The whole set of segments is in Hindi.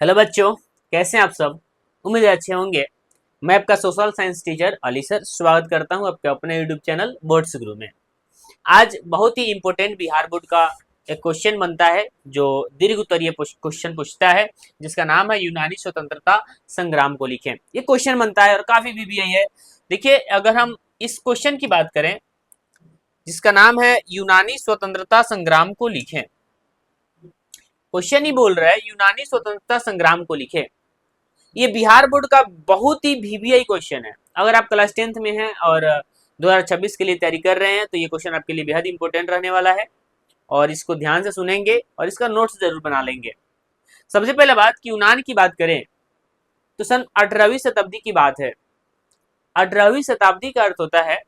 हेलो बच्चों, कैसे हैं आप सब। उम्मीद है अच्छे होंगे। मैं आपका social science teacher Ali sir स्वागत करता हूं आपके अपने यूट्यूब चैनल बोर्ड्स गुरु में। आज बहुत ही इंपॉर्टेंट बिहार बोर्ड का एक क्वेश्चन बनता है जो दीर्घ उत्तरीय क्वेश्चन पूछता है, जिसका नाम है यूनानी स्वतंत्रता संग्राम को लिखें। ये क्वेश्चन बनता है और काफी वीवीआई है। देखिए, अगर हम इस क्वेश्चन की बात करें जिसका नाम है यूनानी स्वतंत्रता संग्राम को लिखें, क्वेश्चन ही बोल रहा है यूनानी स्वतंत्रता संग्राम को लिखें। ये बिहार बोर्ड का बहुत ही वीवीआई क्वेश्चन है। अगर आप क्लास 10th में हैं और 2026 के लिए तैयारी कर रहे हैं तो ये क्वेश्चन आपके लिए बेहद इंपॉर्टेंट रहने वाला है और इसको ध्यान से सुनेंगे और इसका नोट्स जरूर बना लेंगे। सबसे पहले बात कि यूनान की बात करें तो सन 18वीं शताब्दी की बात है। 18वीं शताब्दी का अर्थ होता है,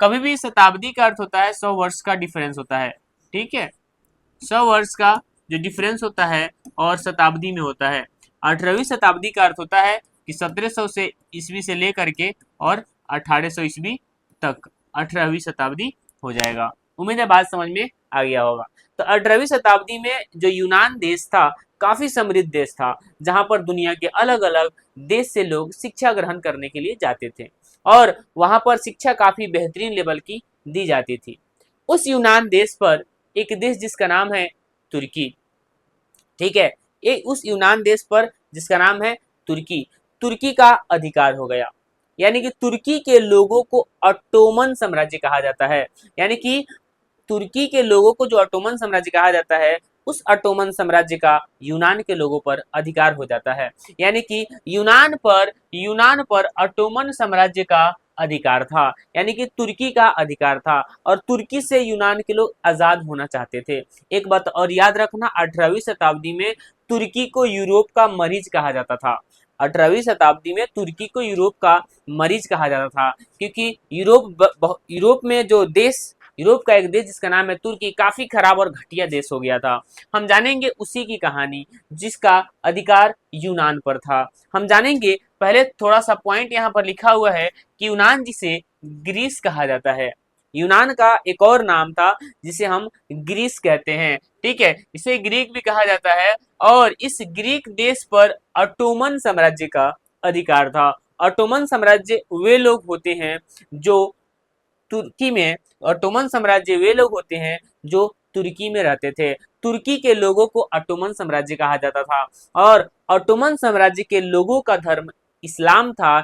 कभी भी शताब्दी का अर्थ होता है 100 वर्ष का डिफरेंस होता है। ठीक है, 100 वर्ष का जो डिफरेंस होता है और शताब्दी में होता है। 18वीं शताब्दी का अर्थ होता है कि 1700 से ईस्वी से लेकर के और 1800 ईस्वी तक 18वीं शताब्दी हो जाएगा। उम्मीद है बात समझ में आ गया होगा। तो 18वीं शताब्दी में जो यूनान देश था काफी समृद्ध देश था, जहां पर दुनिया के अलग अलग देश से लोग शिक्षा ग्रहण करने के लिए जाते थे और वहां पर शिक्षा काफी बेहतरीन लेवल की दी जाती थी। उस यूनान देश पर एक देश जिसका नाम है तुर्की, ठीक है, ये उस यूनान देश पर जिसका नाम है तुर्की, तुर्की का अधिकार हो गया। यानी कि तुर्की के लोगों को ऑटोमन साम्राज्य कहा जाता है। यानी कि तुर्की के लोगों को जो ऑटोमन साम्राज्य कहा जाता है, उस ऑटोमन साम्राज्य का यूनान के लोगों पर अधिकार हो जाता है। यानी कि यूनान पर ऑटोमन साम्राज्य का अधिकार था, यानी कि तुर्की का अधिकार था और तुर्की से यूनान के लोग आजाद होना चाहते थे। एक बात और याद रखना, 18वीं शताब्दी में तुर्की को यूरोप का मरीज कहा जाता था। 18वीं शताब्दी में तुर्की को यूरोप का मरीज कहा जाता था, क्योंकि यूरोप में जो देश, यूरोप का एक देश जिसका नाम है तुर्की, काफी खराब और घटिया देश हो गया था। हम जानेंगे उसी की कहानी जिसका अधिकार यूनान पर था। हम जानेंगे, पहले थोड़ा सा पॉइंट यहाँ पर लिखा हुआ है कि यूनान जिसे ग्रीस कहा जाता है। यूनान का एक और नाम था जिसे हम ग्रीस कहते हैं। ठीक है, इसे ग्रीक भी कहा जाता है और इस ग्रीक देश पर ऑटोमन साम्राज्य का अधिकार था। ऑटोमन साम्राज्य वे लोग होते हैं जो तुर्की में ऑटोमन साम्राज्य वे लोग होते हैं जो तुर्की में रहते थे। तुर्की के लोगों को ऑटोमन साम्राज्य कहा जाता था और ऑटोमन साम्राज्य के लोगों का धर्म इस्लाम था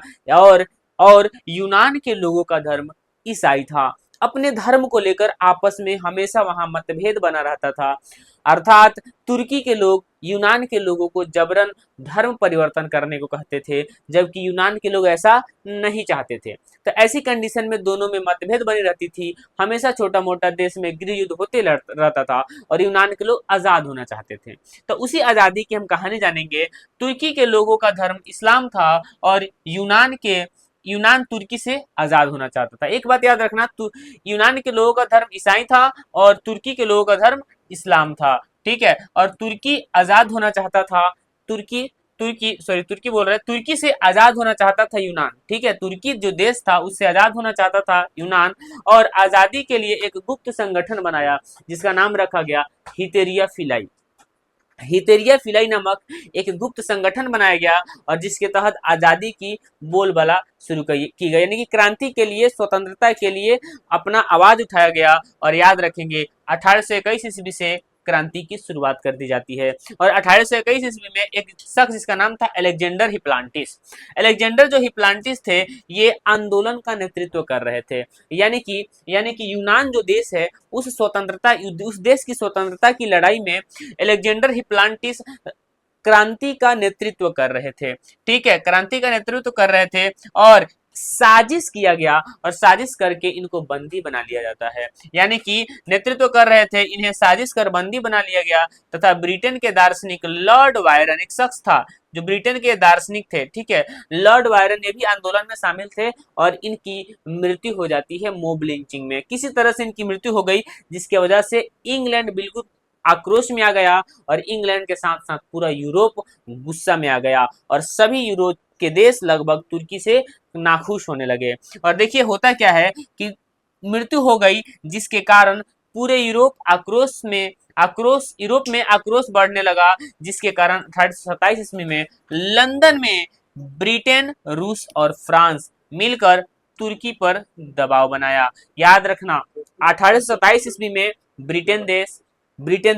और यूनान के लोगों का धर्म ईसाई था। अपने धर्म को लेकर आपस में हमेशा वहां मतभेद बना रहता था। अर्थात तुर्की के लोग यूनान के लोगों को जबरन धर्म परिवर्तन करने को कहते थे, जबकि यूनान के लोग ऐसा नहीं चाहते थे। तो ऐसी कंडीशन में दोनों में मतभेद बनी रहती थी। हमेशा छोटा मोटा देश में गृह युद्ध होते रहता था और यूनान के लोग आजाद होना चाहते थे। तो उसी आजादी की हम कहानी जानेंगे। तुर्की के लोगों का धर्म इस्लाम था और यूनान तुर्की से आजाद होना चाहता था। एक बात याद रखना, यूनान के लोगों का धर्म ईसाई था और तुर्की के लोगों का धर्म इस्लाम था। ठीक है, और तुर्की आजाद होना चाहता था। तुर्की बोल रहे हैं, तुर्की से आजाद होना चाहता था यूनान। ठीक है, तुर्की जो देश था उससे आजाद होना चाहता था यूनान और आजादी के लिए एक गुप्त संगठन बनाया जिसका नाम रखा गया हितेरिया फिलाई। हितेरिया फिलाई नामक एक गुप्त संगठन बनाया गया और जिसके तहत आजादी की बोलबाला शुरू की गई, यानी कि क्रांति के लिए, स्वतंत्रता के लिए अपना आवाज उठाया गया। और याद रखेंगे 1821 ईस्वी से क्रांति की शुरुआत कर दी जाती है और 1821 ईस्वी में एक शख्स जिसका नाम था अलेक्जेंडर हिप्लांटिस। अलेक्जेंडर जो हिप्लांटिस थे, ये आंदोलन का नेतृत्व कर रहे थे। यानी कि यूनान जो देश है उस देश की स्वतंत्रता की लड़ाई में अलेक्जेंडर हिप्लांटिस क्रांति का नेतृत्व कर रहे थे। ठीक है, क्रांति का नेतृत्व कर रहे थे और साजिश किया गया और साजिश करके इनको बंदी बना लिया जाता है। यानी कि नेतृत्व कर रहे थे, इन्हें साजिश कर बंदी बना लिया गया तथा ब्रिटेन के दार्शनिक लॉर्ड वायरन, एक शख्स था जो ब्रिटेन के दार्शनिक थे। ठीक है, लॉर्ड वायरन ये भी आंदोलन में शामिल थे और इनकी मृत्यु हो जाती है मॉब लिंचिंग में। किसी तरह से इनकी मृत्यु हो गई जिसकी वजह से इंग्लैंड बिल्कुल आक्रोश में आ गया और इंग्लैंड के साथ साथ पूरा यूरोप गुस्सा में आ गया और सभी यूरोप के देश लगभग तुर्की से नाखुश होने लगे। और देखिए होता क्या है कि मृत्यु हो गई जिसके कारण पूरे यूरोप आक्रोश में आक्रोश यूरोप में आक्रोश बढ़ने लगा, जिसके कारण 1827 ईस्वी में लंदन में ब्रिटेन, रूस और फ्रांस मिलकर तुर्की पर दबाव बनाया। याद रखना 1827 ईस्वी में ब्रिटेन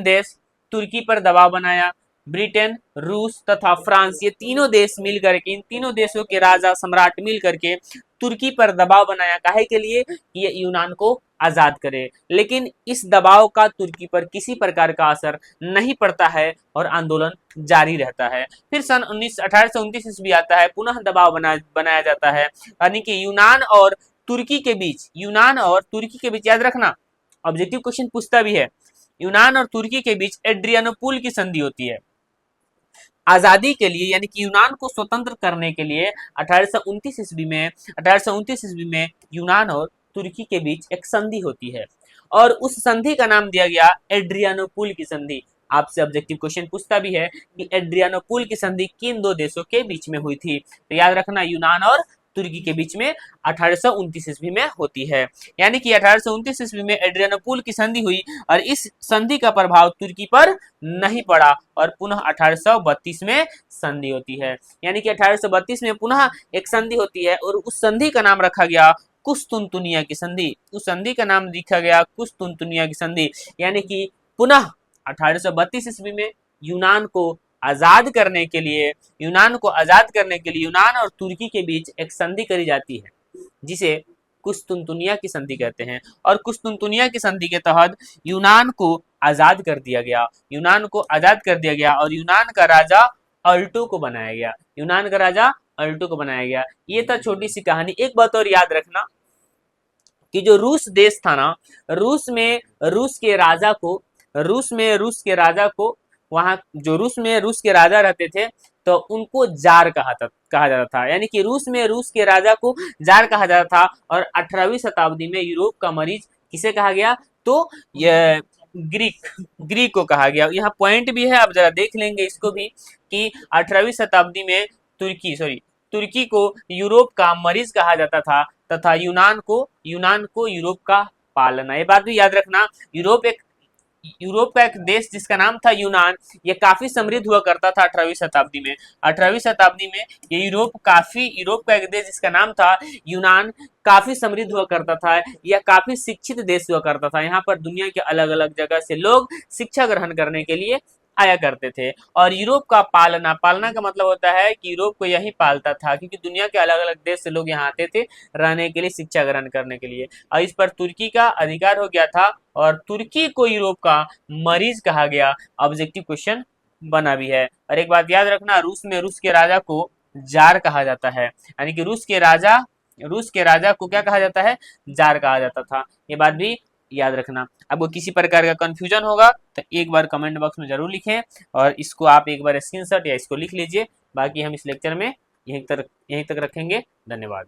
देश तुर्की पर दबाव बनाया। ब्रिटेन, रूस तथा फ्रांस ये तीनों देश मिलकर के, इन तीनों देशों के राजा सम्राट मिलकर के तुर्की पर दबाव बनाया। काहे के लिए? ये यूनान को आजाद करे। लेकिन इस दबाव का तुर्की पर किसी प्रकार का असर नहीं पड़ता है और आंदोलन जारी रहता है। फिर सन 1829 ईस्वी आता है, पुनः दबाव बनाया जाता है, यानी कि यूनान और तुर्की के बीच याद रखना, ऑब्जेक्टिव क्वेश्चन पूछता भी है, यूनान और तुर्की के बीच एड्रियानोपुल की संधि होती है। आजादी के लिए, यानी कि यूनान को स्वतंत्र करने के लिए 1829 ईस्वी में यूनान और तुर्की के बीच एक संधि होती है और उस संधि का नाम दिया गया एड्रियानोपुल की संधि। आपसे ऑब्जेक्टिव क्वेश्चन पूछता भी है कि एड्रियानोपुल की संधि किन दो देशों के बीच में हुई थी? तो याद रखना यूनान और तुर्की के बीच में 1829 ईस्वी में होती है। यानी कि 1829 ईस्वी में एड्रियानोपुल की संधि हुई और इस संधि का प्रभाव तुर्की पर नहीं पड़ा और पुनः 1832 में संधि होती है। यानी कि 1832 में पुनः एक संधि होती है और उस संधि का नाम रखा गया कुस्तुनतुनिया की संधि। उस संधि का नाम लिखा गया कुस्तुनतुनिया की संधि। यानी कि पुनः 1832 ईस्वी में यूनान को आजाद करने के लिए यूनान और तुर्की के बीच एक संधि करी जाती है, जिसे कुस्तुनतुनिया की संधि कहते हैं। और कुस्तुनतुनिया की संधि के तहत यूनान को आजाद कर दिया गया और यूनान का राजा अल्टो को बनाया गया। ये था छोटी सी कहानी। एक बात और याद रखना कि जो रूस देश था ना, रूस में रूस के राजा को वहां जो रूस के राजा रहते थे तो उनको जार कहा जाता था। यानी कि रूस में रूस के राजा को जार कहा जाता था। और 18वीं शताब्दी में यूरोप का मरीज किसे कहा गया? तो ये ग्रीक को कहा गया। यहाँ पॉइंट भी है, आप जरा देख लेंगे इसको भी कि 18वीं शताब्दी में तुर्की को यूरोप का मरीज कहा जाता था तथा यूनान को यूरोप का पालना। ये बात भी याद रखना। यूरोप का एक देश जिसका नाम था यूनान, ये काफी समृद्ध हुआ करता था 18वीं शताब्दी में। ये यूरोप का एक देश जिसका नाम था यूनान काफी समृद्ध हुआ करता था। यह काफी शिक्षित देश हुआ करता था। यहाँ पर दुनिया के अलग अलग जगह से लोग शिक्षा ग्रहण करने के लिए आया करते थे। और यूरोप का पालना का मतलब होता है कि यूरोप को यही पालता था, क्योंकि दुनिया के अलग अलग देश से लोग यहाँ आते थे रहने के लिए, शिक्षा ग्रहण करने के लिए। और इस पर तुर्की का अधिकार हो गया था और तुर्की को यूरोप का मरीज कहा गया। ऑब्जेक्टिव क्वेश्चन बना भी है। और एक बात याद रखना, रूस में रूस के राजा को जार कहा जाता है। यानी कि रूस के राजा को क्या कहा जाता है? जार कहा जाता था। ये बात भी याद रखना। आपको किसी प्रकार का कंफ्यूजन होगा तो एक बार कमेंट बॉक्स में जरूर लिखें और इसको आप एक बार स्क्रीनशॉट या इसको लिख लीजिए। बाकी हम इस लेक्चर में यहीं तक रखेंगे। धन्यवाद।